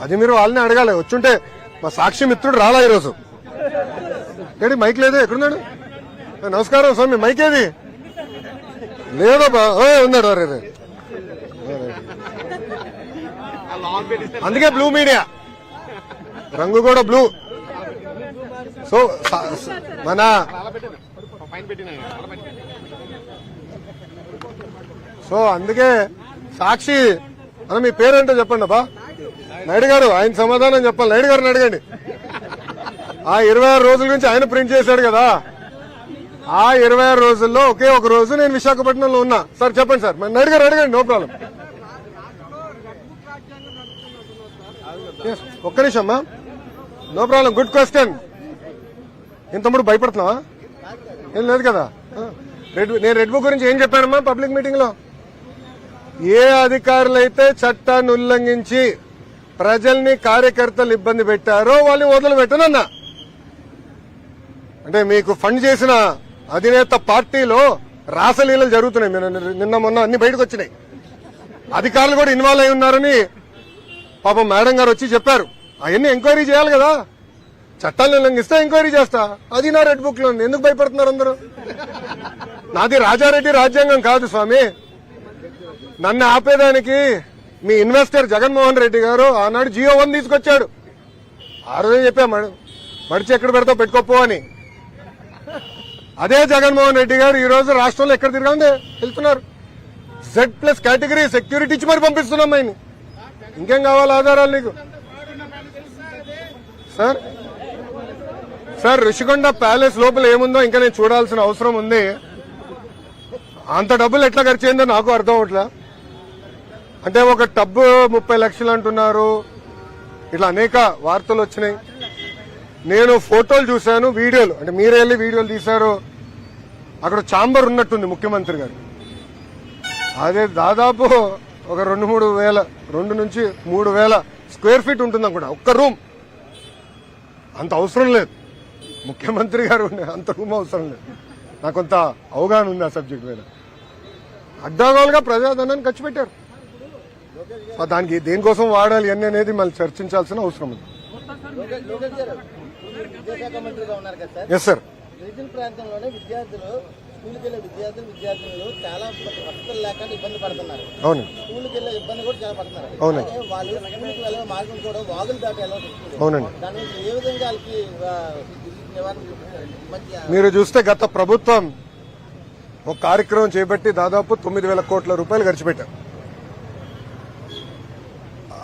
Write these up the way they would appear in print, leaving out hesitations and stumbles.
అది మీరు వాళ్ళని అడగాలి. వచ్చుంటే మా సాక్షి మిత్రుడు రాలా ఈరోజు. ఏడి మైక్ లేదు, ఎక్కడున్నాడు? నమస్కారం స్వామి, మైక్ ఏది? లేదబ్బా, ఉన్నాడు. అరే అందుకే బ్లూ మీడియా, రంగు కూడా బ్లూ. సో మన అందుకే సాక్షి అన్న, మీ పేరేంటో చెప్పండి అబ్బా. నాయుడు గారు, ఆయన సమాధానం చెప్పాలి. నాయుడు గారిని అడగండి. ఆ 26 రోజుల నుంచి ఆయన ప్రింట్ చేశాడు కదా, ఆ 26 రోజుల్లో ఒకే ఒక రోజు నేను విశాఖపట్నంలో ఉన్నా. సార్ చెప్పండి సార్. నాయుడు గారు అడగండి, నో ప్రాబ్లం. ఒక్క నిమిషం అమ్మా, నో ప్రాబ్లం. Good question. ఏం తమ్ముడు భయపడుతున్నావా? ఏం లేదు కదా. నేను రెడ్ బుక్ గురించి ఏం చెప్పానమ్మా పబ్లిక్ మీటింగ్ లో? ఏ అధికారులైతే చట్టాన్ని ఉల్లంఘించి ప్రజల్ని, కార్యకర్తలు ఇబ్బంది పెట్టారో వాళ్ళని వదిలిపెట్టనన్నా. అంటే మీకు ఫండ్ చేసిన అధినేత పార్టీలో రాసలీలలు జరుగుతున్నాయి. నిన్న మొన్న అన్ని బయటకు వచ్చినాయి. అధికారులు కూడా ఇన్వాల్వ్ అయి ఉన్నారని పాపం మేడం గారు వచ్చి చెప్పారు. అవన్నీ ఎంక్వైరీ చేయాలి కదా. చట్టాలను ఉల్లంఘిస్తే ఎంక్వైరీ చేస్తా. అది నా రెడ్ బుక్ లో ఉంది. ఎందుకు భయపడుతున్నారు అందరూ? నాది రాజారెడ్డి రాజ్యాంగం కాదు స్వామి. నన్ను ఆపేదానికి మీ ఇన్వెస్టర్ జగన్మోహన్ రెడ్డి గారు ఆనాడు జియో 1 తీసుకొచ్చాడు. ఆ రోజే చెప్పా, మడిచి ఎక్కడ పెడతావు పెట్టుకోపో అని. అదే జగన్మోహన్ రెడ్డి గారు ఈ రోజు రాష్ట్రంలో ఎక్కడ తిరగాలి వెళ్తున్నారు. Z+ కేటగిరీ సెక్యూరిటీ ఇచ్చి మరి పంపిస్తున్నాం ఆయన్ని. ఇంకేం కావాలి ఆధారాలు నీకు? సార్ రిషికొండ ప్యాలెస్ లోపల ఏముందో ఇంకా నేను చూడాల్సిన అవసరం ఉంది. అంత డబ్బులు ఎట్లా ఖర్చు అయిందో నాకు అర్థం అవట్లా. అంటే ఒక టబ్బు 30 లక్షలు అంటున్నారు. ఇట్లా అనేక వార్తలు వచ్చినాయి. నేను ఫోటోలు చూశాను, వీడియోలు, అంటే మీరే వెళ్ళి వీడియోలు తీశారు. అక్కడ ఛాంబర్ ఉన్నట్టుంది ముఖ్యమంత్రి గారు. అదే దాదాపు ఒక 2 నుంచి 3 వేల స్క్వేర్ ఫీట్ ఉంటుంది అనుకుంటా ఒక్క రూమ్. అంత అవసరం లేదు ముఖ్యమంత్రి గారు, అంత రూమ్ అవసరం లేదు. నాకు కొంత అవగాహన ఉంది ఆ సబ్జెక్ట్ మీద. అడ్డాగోలుగా ప్రజాధనాన్ని ఖర్చు పెట్టారు. దానికి దేనికోసం వాడాలి అని అనేది మళ్ళీ చర్చించాల్సిన అవసరం ఉంది. Yes sir. ప్రాంతంలోనే విద్యార్థులు స్కూల్కి వెళ్లే విద్యార్థులు చాలా వసతులు లేకుండా ఇబ్బంది పడుతున్నారు. అవును. స్కూల్కి వెళ్లే ఇబ్బంది కూడా చాలా పడుతున్నారు. అవును. వాళ్ళు స్కూల్కి వెళ్ళే మార్గం కూడా వాగులు దాటి వెళ్ళాలి. అవునండి. దాని ఏ విధంగా వాళ్ళకి నివారణ? మీరు చూస్తే గత ప్రభుత్వం ఒక కార్యక్రమం చేపట్టి దాదాపు 9,000 కోట్ల రూపాయలు ఖర్చు పెట్టారు.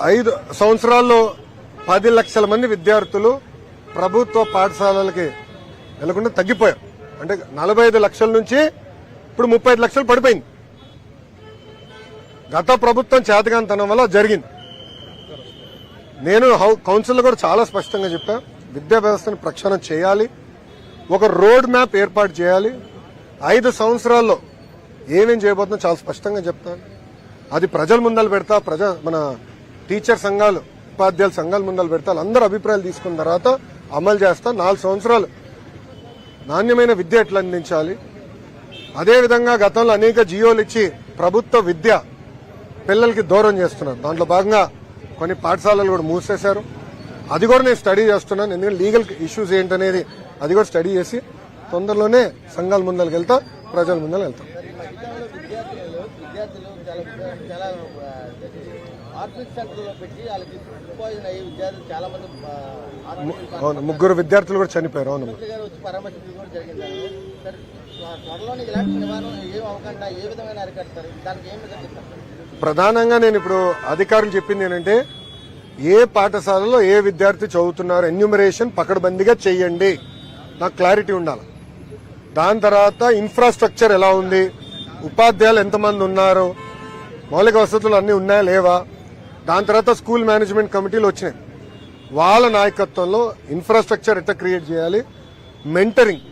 5 సంవత్సరాల్లో 10 లక్షల మంది విద్యార్థులు ప్రభుత్వ పాఠశాలలకి వెళ్లకుండా తగ్గిపోయారు. అంటే 45 లక్షల నుంచి ఇప్పుడు 35 లక్షలు పడిపోయింది. గత ప్రభుత్వం చేతగానితనం వల్ల జరిగింది. నేను కౌన్సిల్లో కూడా చాలా స్పష్టంగా చెప్పా, విద్యా వ్యవస్థను ప్రక్షాళన చేయాలి, ఒక రోడ్ మ్యాప్ ఏర్పాటు చేయాలి. 5 సంవత్సరాల్లో ఏమేం చేయబోతుందో చాలా స్పష్టంగా చెప్తాను. అది ప్రజల ముందలు పెడతా, మన టీచర్ సంఘాలు, ఉపాధ్యాయుల సంఘాల ముందలు పెడతా. అందరూ అభిప్రాయాలు తీసుకున్న తర్వాత అమలు చేస్తా. 4 సంవత్సరాలు నాణ్యమైన విద్య ఎట్లా అందించాలి. అదేవిధంగా గతంలో అనేక జియోలు ఇచ్చి ప్రభుత్వ విద్య పిల్లలకి దూరం చేస్తున్నారు. దాంట్లో భాగంగా కొన్ని పాఠశాలలు కూడా మూసేశారు. అది కూడా నేను స్టడీ చేస్తున్నాను. ఎందుకంటే లీగల్ ఇష్యూస్ ఏంటనేది అది కూడా స్టడీ చేసి తొందరలోనే సంఘాల ముందరికి వెళ్తా, ప్రజల ముందర వెళ్తాం. అవును, 3 విద్యార్థులు కూడా చనిపోయారు. అవును. ప్రధానంగా నేను ఇప్పుడు అధికారులు చెప్పింది ఏంటంటే, ఏ పాఠశాలలో ఏ విద్యార్థి చదువుతున్నారు ఎన్యూమరేషన్ పకడ్బందీగా చెయ్యండి. నాకు క్లారిటీ ఉండాలి. దాని తర్వాత ఇన్ఫ్రాస్ట్రక్చర్ ఎలా ఉంది, ఉపాధ్యాయులు ఎంతమంది ఉన్నారు, మౌలిక వసతులు అన్ని ఉన్నాయా లేవా. దాని తర్వాత స్కూల్ మేనేజ్మెంట్ కమిటీలు వచ్చినాయి. వాళ్ళ నాయకత్వంలో ఇన్ఫ్రాస్ట్రక్చర్ ఎట్లా క్రియేట్ చేయాలి, మెంటరింగ్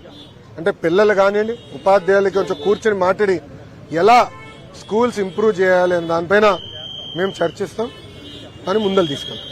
అంటే పిల్లలు కానివ్వండి, ఉపాధ్యాయులకి కొంచెం కూర్చొని మాట్లాడి ఎలా స్కూల్స్ ఇంప్రూవ్ చేయాలి అని దానిపైన మేము చర్చిస్తాం అని ముందలు తీసుకెళ్తాం.